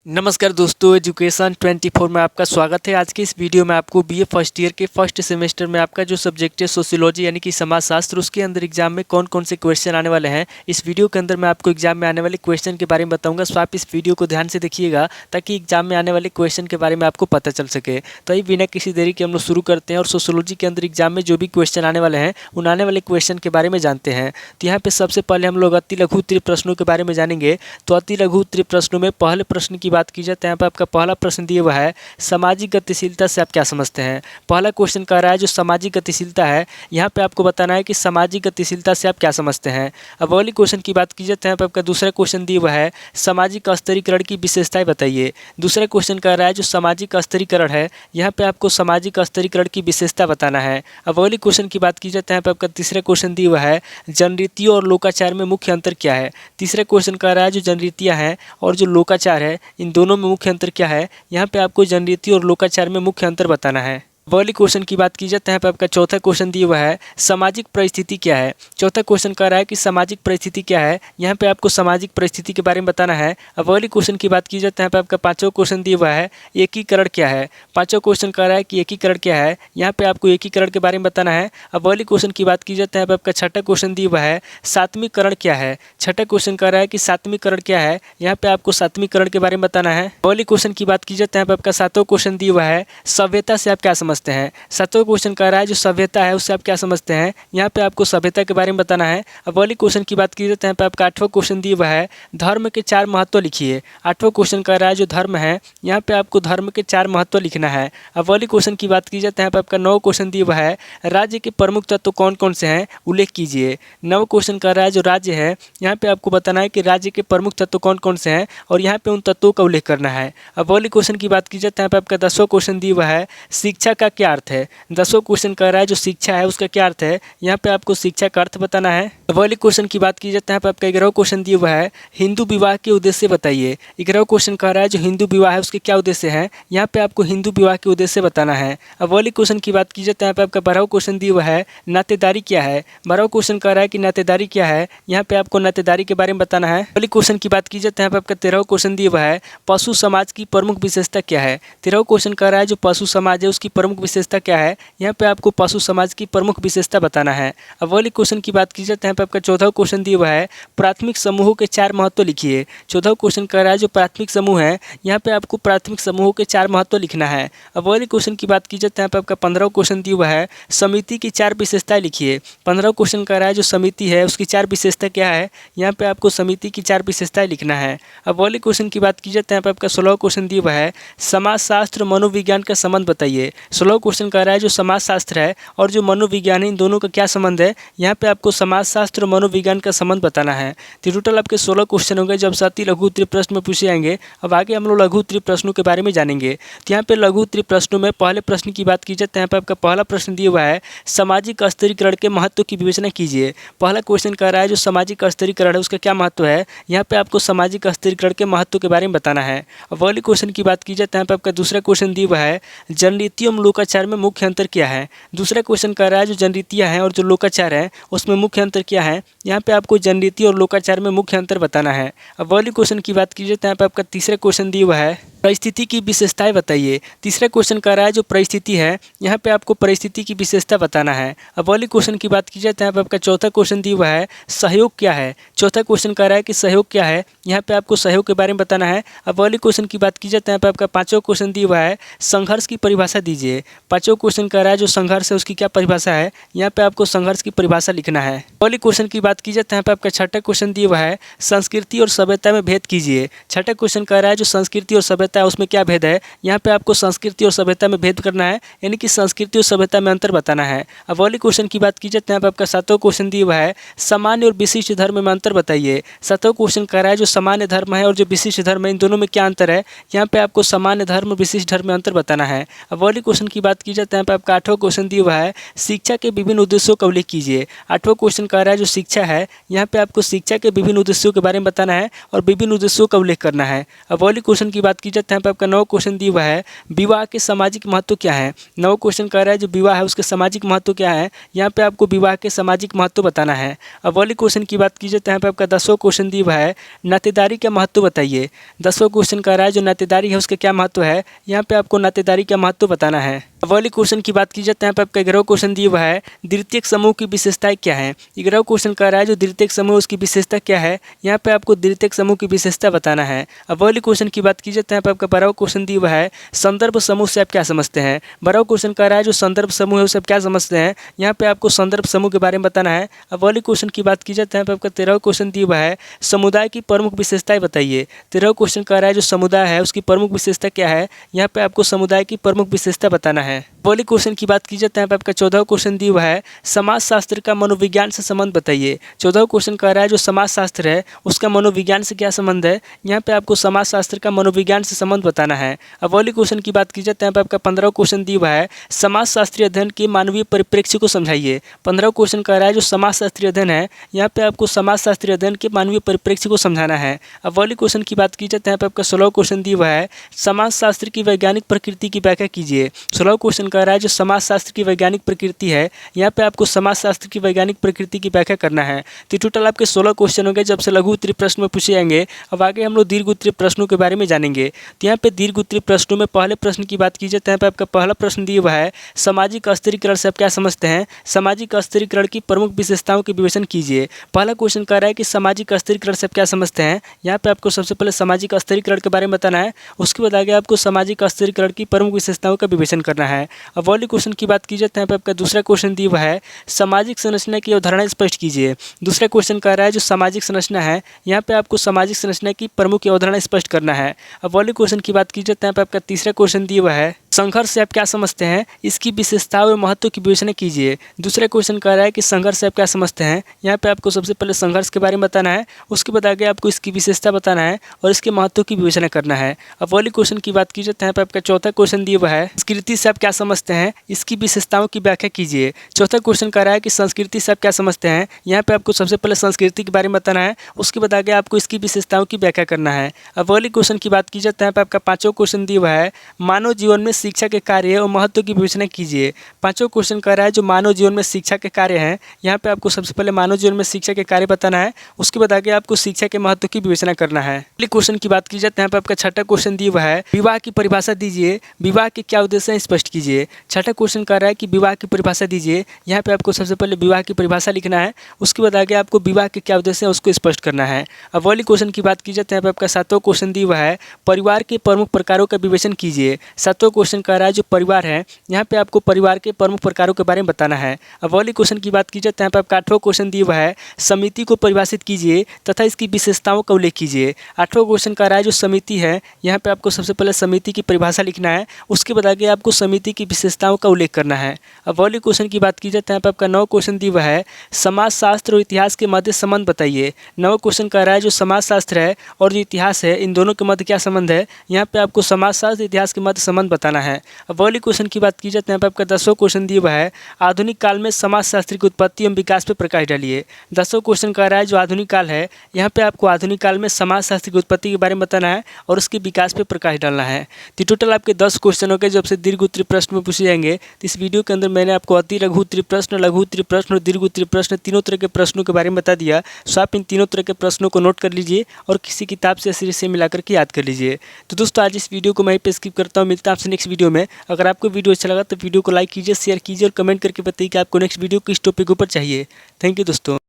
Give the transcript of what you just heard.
नमस्कार दोस्तों, एजुकेशन 24 में आपका स्वागत है। आज के इस वीडियो में आपको बीए फर्स्ट ईयर के फर्स्ट सेमेस्टर में आपका जो सब्जेक्ट है सोशियोलॉजी यानी कि समाजशास्त्र, उसके अंदर एग्जाम में कौन कौन से क्वेश्चन आने वाले हैं, इस वीडियो के अंदर मैं आपको एग्जाम में आने वाले क्वेश्चन के बारे में बताऊंगा। सो आप इस वीडियो को ध्यान से देखिएगा ताकि एग्जाम में आने वाले क्वेश्चन के बारे में आपको पता चल सके। तो ये बिना किसी देरी के हम लोग शुरू करते हैं और सोशियोलॉजी के अंदर एग्जाम में जो भी क्वेश्चन आने वाले हैं उन आने वाले क्वेश्चन के बारे में जानते हैं। तो यहाँ पे सबसे पहले हम लोग अति लघु उत्तरीय प्रश्नों के बारे में जानेंगे। तो अति लघु उत्तरीय प्रश्नों में पहले प्रश्न की बात की जाए तो यहाँ पर का पहला प्रश्न दिया हुआ है, सामाजिक गतिशीलता से आप क्या समझते हैं। पहला क्वेश्चन कह रहा है जो सामाजिक गतिशीलता है, यहाँ पे आपको बताना है कि सामाजिक गतिशीलता से आप क्या समझते हैं। अब अगली क्वेश्चन की बात की जाए तो यहाँ पे आपका दूसरा क्वेश्चन दिया हुआ है, सामाजिक स्तरीकरण की विशेषताएं बताइए। दूसरा क्वेश्चन कह रहा है जो सामाजिक स्तरीकरण है, यहाँ पे आपको सामाजिक स्तरीकरण की विशेषता बताना है। अब अगली क्वेश्चन की बात की जाए तो यहाँ पे आपका तीसरा क्वेश्चन दिया हुआ है, जनरीतियों और लोकाचार में मुख्य अंतर क्या है। तीसरा क्वेश्चन कह रहा है जो जनरीतियाँ हैं और जो लोकाचार है, इन दोनों में मुख्य अंतर क्या है। यहाँ पे आपको जनरीति और लोकाचार में मुख्य अंतर बताना है। अगली क्वेश्चन की बात की जाए तो यहाँ पे आपका चौथा क्वेश्चन दिया हुआ है, सामाजिक परिस्थिति क्या है। चौथा क्वेश्चन कह रहा है कि सामाजिक परिस्थिति क्या है, यहाँ पे आपको सामाजिक परिस्थिति के बारे में बताना है। अब अगली क्वेश्चन की बात की जाए तो यहाँ पे आपका पांचवा क्वेश्चन दिया हुआ है, एकीकरण क्या है। पांचवा क्वेश्चन कह रहा है कि एकीकरण क्या है, यहाँ पे आपको एकीकरण के बारे में बताना है। अब अगली क्वेश्चन की बात की जाए तो यहाँ पे आपका छठा क्वेश्चन दिया हुआ है, सातवीकरण क्या है। छठा क्वेश्चन कह रहा है कि सातवीकरण क्या है, यहाँ पे आपको सातवीकरण के बारे में बताना है। अगली क्वेश्चन की बात की जाए तो यहाँ पे आपका सातवां क्वेश्चन दिया हुआ है, सभ्यता से आप क्या समझते हैं। क्वेश्चन कह रहा है जो सभ्यता है उससे आप क्या समझते हैं, यहाँ पे आपको सभ्यता के बारे में बताना है। अब अगली क्वेश्चन की बात की जाए तो यहाँ पे आपका आठवां क्वेश्चन दिया हुआ है, धर्म के 4 महत्व लिखिए। आठवां क्वेश्चन कह रहा है जो धर्म है, यहाँ पे आपको धर्म के 4 महत्व लिखना है। अब अगली क्वेश्चन की बात की जाए तो यहाँ पे आपका 9वां क्वेश्चन दिया हुआ है, राज्य के प्रमुख तत्व कौन कौन से हैं उल्लेख कीजिए। 9वां क्वेश्चन कह रहा है जो राज्य है, यहाँ पे आपको बताना है कि राज्य के प्रमुख तत्व कौन कौन से हैं और यहाँ पे उन तत्वों का उल्लेख करना है। अब अगली क्वेश्चन की बात की जाए तो यहाँ पे आपका 10वां क्वेश्चन दिया हुआ है, शिक्षा का क्या अर्थ है। 10वां क्वेश्चन कह रहा है जो शिक्षा है उसका क्या अर्थ है, यहाँ पे आपको शिक्षा का अर्थ बताना है। अब अगले क्वेश्चन की बात की जाए तो यहाँ पे आपका 11वां क्वेश्चन दिया हुआ है, हिंदू विवाह के उद्देश्य बताइए। 11वां क्वेश्चन कह रहा है जो हिंदू विवाह है उसके क्या उद्देश्य हैं, यहाँ पे आपको हिंदू विवाह के उद्देश्य बताना है। अब अगले क्वेश्चन की बात की जाए तो यहाँ पे आपका 12वां क्वेश्चन दिया हुआ है, नातेदारी क्या है। 12वां क्वेश्चन कह रहा है कि नातेदारी क्या है, यहाँ पे आपको नातेदारी के बारे में बताना है। अगले क्वेश्चन की बात की जाए तो यहाँ पे आपका 13वां क्वेश्चन दिया हुआ है, पशु समाज की प्रमुख विशेषता क्या है। 13वां क्वेश्चन कह रहा है जो पशु समाज है उसकी प्रमुख विशेषता क्या है, यहाँ पे आपको पशु समाज की प्रमुख विशेषता बताना है। अब अगली क्वेश्चन की बात की जाए तो यहाँ पे आपका 14वां क्वेश्चन दिया हुआ है, प्राथमिक समूहों के 4 महत्व लिखिए। 14वां क्वेश्चन कह रहा है जो प्राथमिक समूह है, यहाँ पे आपको प्राथमिक समूहों के 4 महत्व लिखना है। अब अगली क्वेश्चन की बात की जाए तो यहाँ पे आपका 15वां क्वेश्चन दिया हुआ है, समिति की 4 विशेषताएं लिखिए। 15वां क्वेश्चन कह रहा है जो समिति है उसकी 4 विशेषता क्या है, यहाँ पे आपको समिति की 4 विशेषताएं लिखना है। अब अगली क्वेश्चन की बात की जाए तो यहाँ पे आपका 16वां क्वेश्चन दिया हुआ है, समाजशास्त्र मनोविज्ञान का संबंध बताइए। 16वां क्वेश्चन कह रहा है जो समाजशास्त्र है और जो मनोविज्ञान है इन दोनों का क्या संबंध है, यहाँ पे आपको समाजशास्त्र और मनोविज्ञान का संबंध बताना है। तो टोटल आपके 16 क्वेश्चन होंगे जब अति लघु उत्तरीय प्रश्न में पूछे जाएंगे। अब आगे हम लोग लघु उत्तरीय प्रश्नों के बारे में जानेंगे। तो यहाँ पे लघु उत्तरीय प्रश्नों में पहले प्रश्न की बात की जाए तो यहाँ पे आपका पहला प्रश्न दिया हुआ है, सामाजिक स्तरीकरण के महत्व की विवेचना कीजिए। पहला क्वेश्चन कह रहा है जो सामाजिक स्तरीकरण है उसका क्या महत्व है, यहाँ पे आपको सामाजिक स्तरीकरण के महत्व के बारे में बताना है। अब अगले क्वेश्चन की बात की जाए तो यहाँ पे आपका दूसरा क्वेश्चन दिया हुआ है, जनरीति एवं लोकाचार में मुख्य अंतर क्या है। दूसरा क्वेश्चन कह रहा है जो जनरीतियाँ हैं और जो लोकाचार है उसमें मुख्य अंतर क्या है, यहाँ पे आपको जनरीति और लोकाचार में मुख्य अंतर बताना है। अब अगले क्वेश्चन की बात की जाए तो यहाँ पे आपका तीसरा क्वेश्चन दिया हुआ है, परिस्थिति की विशेषताएं बताइए। तीसरा क्वेश्चन कह रहा है जो परिस्थिति है, यहाँ पे आपको परिस्थिति की विशेषता बताना है। अब अगले क्वेश्चन की बात की जाए तो यहाँ पे आपका चौथा क्वेश्चन दिया हुआ है, सहयोग क्या है। चौथा क्वेश्चन कह रहा है कि सहयोग क्या है, यहाँ पे आपको सहयोग के बारे में बताना है। अब अगले क्वेश्चन की बात की जाए तो यहाँ पे आपका 5वां क्वेश्चन दिया हुआ है, संघर्ष की परिभाषा दीजिए। 5वां क्वेश्चन कह रहा है जो संघर्ष है उसकी क्या परिभाषा है, यहाँ पे आपको संघर्ष की परिभाषा लिखना है। अगले क्वेश्चन की बात की जाए तो यहाँ पे आपका 6ठा क्वेश्चन दिया हुआ है, संस्कृति और सभ्यता में भेद कीजिए। 6ठा क्वेश्चन कह रहा है जो संस्कृति और सभ्यता है उसमें क्या भेद है, यहाँ पे आपको संस्कृति और सभ्यता में भेद करना है, यानी कि संस्कृति और सभ्यता में अंतर बताना है। अब अगले क्वेश्चन की बात की जाए तो यहाँ पे आपका 7वां क्वेश्चन दिया हुआ है, सामान्य और विशिष्ट धर्म में अंतर बताइए। 7वां क्वेश्चन कह रहा है जो सामान्य धर्म है और जो विशिष्ट धर्म है इन दोनों में क्या अंतर है, यहाँ पे आपको सामान्य धर्म और विशिष्ट धर्म में अंतर बताना है। अब अगले क्वेश्चन की बात की जाए तो यहाँ पे आपका 8वां क्वेश्चन दिया हुआ है, शिक्षा के विभिन्न उद्देश्यों का उल्लेख कीजिए। 8वां क्वेश्चन कह रहा है जो शिक्षा है, यहाँ पे आपको शिक्षा के विभिन्न उद्देश्यों के बारे में बताना है और विभिन्न उद्देश्यों का उल्लेख करना है। अब अगले क्वेश्चन की बात की कीजिए तो यहाँ पे आपका 9 क्वेश्चन दिया हुआ है, विवाह के सामाजिक महत्व क्या है। 9 क्वेश्चन कह रहा है जो विवाह है उसके सामाजिक महत्व क्या है, यहाँ पे आपको विवाह के सामाजिक महत्व बताना है। अब वाले क्वेश्चन की बात कीजिए तो यहाँ पे आपका 10वां क्वेश्चन दिया हुआ है, नातेदारी का महत्व बताइए। 10वां क्वेश्चन कह रहा है जो नातेदारी है उसके क्या महत्व है, यहाँ पे आपको नातेदारी का महत्व बताना है। अब वाले क्वेश्चन की बात कीजिए तो यहाँ पे आपका 11वां क्वेश्चन दिया हुआ है, द्वितीयक समूह की विशेषताएं क्या है। 11वां क्वेश्चन कह रहा है जो द्वितीयक समूह उसकी विशेषता क्या है, यहाँ पे आपको द्वितीयक समूह की विशेषता बताना है। अब वाले क्वेश्चन की बात कीजिए तो यहाँ पे आपका 12वां क्वेश्चन दिया हुआ है, संदर्भ समूह से आप क्या समझते हैं। 12वां क्वेश्चन कह रहा है जो संदर्भ समूह है उसे आप क्या समझते हैं, यहाँ पे आपको संदर्भ समूह के बारे में बताना है। अब वाले क्वेश्चन की बात कीजिए तो यहाँ पे आपका 13वां क्वेश्चन दिया हुआ है, समुदाय की प्रमुख विशेषताएं बताइए। 13वां क्वेश्चन कह रहा है जो समुदाय है उसकी प्रमुख विशेषता क्या है, यहाँ पे आपको समुदाय की प्रमुख विशेषता बताना है। वाले क्वेश्चन की बात कीजिए तो यहाँ पे आपका 14वां क्वेश्चन दिया हुआ है, समाजशास्त्र का मनोविज्ञान से संबंध बताइए। 14वां क्वेश्चन कह रहा है जो समाजशास्त्र है उसका मनोविज्ञान से क्या संबंध है, यहाँ पे आपको समाजशास्त्र का मनोविज्ञान से संबंध बताना है। अब वाले क्वेश्चन की बात कीजिए तो यहाँ पे आपका 15वां क्वेश्चन दिया हुआ है, समाजशास्त्रीय अध्ययन के मानवीय परिप्रेक्ष्य को समझाइए। 15वां क्वेश्चन कह रहा है जो समाजशास्त्रीय अध्ययन है, यहाँ पे आपको समाजशास्त्रीय अध्ययन के मानवीय परिप्रेक्ष्य को समझाना है। अब वाले क्वेश्चन की बात कीजिए तो यहाँ पे आपका 16वां क्वेश्चन दिया हुआ है, समाजशास्त्र की वैज्ञानिक प्रकृति की व्याख्या कीजिए। 16वां क्वेश्चन कह रहा है जो समाजशास्त्र की वैज्ञानिक प्रकृति है, यहाँ पे आपको समाजशास्त्र की वैज्ञानिक प्रकृति की व्याख्या करना है। तो टोटल आपके 16 क्वेश्चन हो गए जब से लघु उत्तरीय प्रश्न में पूछे जाएंगे। अब आगे हम लोग दीर्घ उत्तरीय प्रश्नों के बारे में जानेंगे। तो यहाँ पे दीर्घ उत्तरीय प्रश्नों में पहले प्रश्न की बात कीजिए तो यहाँ पे आपका पहला प्रश्न दिया हुआ है, सामाजिक अस्थिरीकरण से आप क्या समझते हैं। सामाजिक अस्थिरीकरण की प्रमुख विशेषताओं के विवेचन कीजिए। पहला क्वेश्चन कह रहा है कि सामाजिक अस्थिरीकरण से आप क्या समझते हैं, यहाँ पे आपको सबसे पहले सामाजिक अस्थिरीकरण के बारे में बताना है, उसके बाद आगे आपको सामाजिक अस्थिरीकरण की प्रमुख विशेषताओं का विवेचन करना है। अब वाले क्वेश्चन की बात कीजिए तो यहाँ पे आपका दूसरा क्वेश्चन दिया हुआ है, सामाजिक संरचना की अवधारणा स्पष्ट कीजिए। दूसरा क्वेश्चन कह रहा है जो सामाजिक संरचना है, यहाँ पे आपको सामाजिक संरचना की प्रमुख अवधारणा स्पष्ट करना है। अब वाले क्वेश्चन की बात कीजिए तो यहाँ पे आपका तीसरा क्वेश्चन दिया हुआ है, संघर्ष से आप क्या समझते हैं, इसकी विशेषताओं और महत्व की विवेचना कीजिए। दूसरा क्वेश्चन कह रहा है कि संघर्ष से आप क्या समझते हैं, यहाँ पे आपको सबसे पहले संघर्ष के बारे में बताना है, उसके बाद आगे आपको इसकी विशेषता बताना है और इसके महत्व की विवेचना करना है। अब वाले क्वेश्चन की बात कीजिए तो यहाँ पे आपका चौथा क्वेश्चन दिया हुआ है, संस्कृति से आप क्या समझते हैं, इसकी विशेषताओं की व्याख्या कीजिए। चौथा क्वेश्चन कह रहा है कि संस्कृति से आप क्या समझते हैं, यहाँ पे आपको सबसे पहले संस्कृति के बारे में बताना है, उसके बाद आगे आपको इसकी विशेषताओं की व्याख्या करना है। अब वाले क्वेश्चन की बात कीजिए तो यहाँ पे आपका पांचवा क्वेश्चन दिया हुआ है, मानव जीवन में शिक्षा के कार्य और महत्व की विवेचना कीजिए। पांचवा क्वेश्चन कह रहा है जो मानव जीवन में शिक्षा के कार्य हैं, यहाँ पे आपको सबसे पहले मानव जीवन में शिक्षा के कार्य बताना है, उसके बाद आगे आपको शिक्षा के महत्व की विवेचना करना है। अगले क्वेश्चन की बात कीजिए तो यहाँ पे आपका छठा क्वेश्चन दिया हुआ है, विवाह की परिभाषा दीजिए, विवाह के क्या उद्देश्य है स्पष्ट कीजिए। छठा क्वेश्चन कह रहा है कि विवाह की परिभाषा दीजिए, यहाँ पे आपको सबसे पहले विवाह की परिभाषा लिखना है, उसके बाद आगे आपको विवाह के क्या उद्देश्य है उसको स्पष्ट करना है। अब वाले क्वेश्चन की बात कीजिए तो यहाँ पे आपका सातवां क्वेश्चन दिया हुआ है, परिवार के प्रमुख प्रकारों का विवेचन कीजिए। सातवां क्वेश्चन कह रहा है जो परिवार है, यहाँ पे आपको परिवार के प्रमुख प्रकारों के बारे में बताना है। अब वाले क्वेश्चन की बात कीजिए तो यहाँ पे आपका आठवां क्वेश्चन दिया हुआ है, समिति को परिभाषित कीजिए तथा इसकी विशेषताओं का उल्लेख कीजिए। आठवां क्वेश्चन कह रहा है जो समिति है, यहाँ पे आपको सबसे पहले समिति की परिभाषा लिखना है, उसके बाद आगे आपको समिति की विशेषताओं का उल्लेख करना है। अब वाले क्वेश्चन की बात कीजिए तो यहाँ पे आपका 9वां क्वेश्चन दिया हुआ है, समाजशास्त्र और इतिहास के मध्य संबंध बताइए। 9वां क्वेश्चन कह रहा है जो समाजशास्त्र है और जो इतिहास है इन दोनों के मध्य क्या संबंध है, यहाँ पे आपको समाजशास्त्र इतिहास के मध्य संबंध बताना है। अब वाले क्वेश्चन की बात कीजिए तो यहाँ पे आपका 10वां क्वेश्चन दिया हुआ है, आधुनिक काल में समाजशास्त्र की उत्पत्ति एवं विकास पर प्रकाश डालिए। 10वां क्वेश्चन कह रहा है जो आधुनिक काल है, यहाँ पे आपको आधुनिक काल में समाजशास्त्र की उत्पत्ति के बारे में बताना है और उसके विकास पर प्रकाश डालना है। तो टोटल आपके 10 क्वेश्चन हो गए जब से दीर्घ उत्तरीय प्रश्न में पूछे जाएंगे। तो इस वीडियो के अंदर मैंने आपको अति लघु उत्तरीय प्रश्न, लघु उत्तरीय प्रश्न और दीर्घ उत्तरीय प्रश्न तीनों तरह के प्रश्नों के बारे में बता दिया। सो आप इन तीनों तरह के प्रश्नों को नोट कर लीजिए और किसी किताब से सीरीज से मिलाकर के याद कर लीजिए। तो दोस्तों आज इस वीडियो को मैं पे स्किप करता हूँ, मिलता हूँ आपसे नेक्स्ट वीडियो में। अगर आपको वीडियो अच्छा लगा तो वीडियो को लाइक कीजिए, शेयर कीजिए और कमेंट करके बताइए कि आपको नेक्स्ट वीडियो किस टॉपिक के ऊपर चाहिए। थैंक यू दोस्तों।